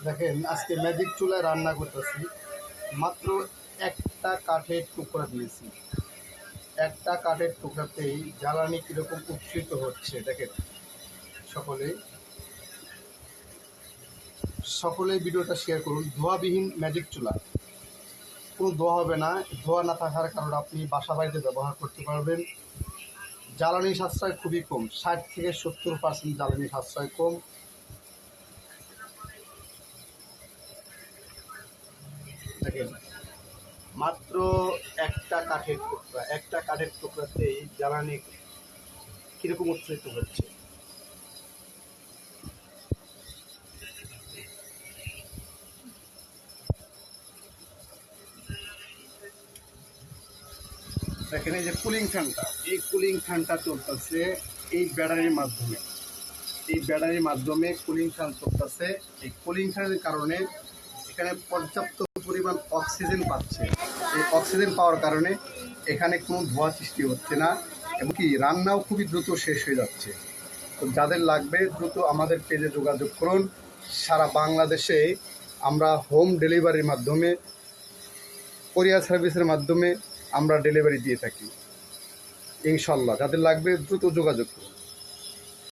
দেখেন আজকে ম্যাজিক চুলায় রান্না করতেছি। মাত্র একটা কাঠের টুকরা দিয়েছি। একটা কাঠের টুকরাতেই জ্বালানি কীরকম উচ্ছ্রিত হচ্ছে দেখেন। সকলেই সকলেই ভিডিওটা শেয়ার করুন। ধোঁয়াবিহীন ম্যাজিক চুলা, কোনো ধোঁয়া হবে না। ধোঁয়া না থাকার কারণে আপনি বাসা বাড়িতে ব্যবহার করতে পারবেন। জ্বালানি সাশ্রয় খুবই কম, 60 থেকে 70% জ্বালানি সাশ্রয় কম। দেখেন মাত্র একটা কাঠের টুকরাতেই জ্বালানি কীরকম উচ্ছ্রিত হচ্ছে। দেখেন এই যে কুলিং ফ্যানটা, এই কুলিং ফ্যানটা চলতেছে এই ব্যাটারির মাধ্যমে কুলিং ফ্যান চলতেছে। এই কুলিং ফ্যানের কারণে এখানে পর্যাপ্ত পরিমাণ অক্সিজেন পাচ্ছে। এই অক্সিজেন পাওয়ার কারণে এখানে কোনো ধোঁয়া সৃষ্টি হচ্ছে না, এমনকি রান্নাও খুবই দ্রুত শেষ হয়ে যাচ্ছে। তো যাদের লাগবে দ্রুত আমাদের পেজে যোগাযোগ করুন। সারা বাংলাদেশে আমরা হোম ডেলিভারির মাধ্যমে, কোরিয়ার সার্ভিসের মাধ্যমে আমরা ডেলিভারি দিয়ে থাকি। ইনশাল্লাহ যাদের লাগবে দ্রুত যোগাযোগ করুন।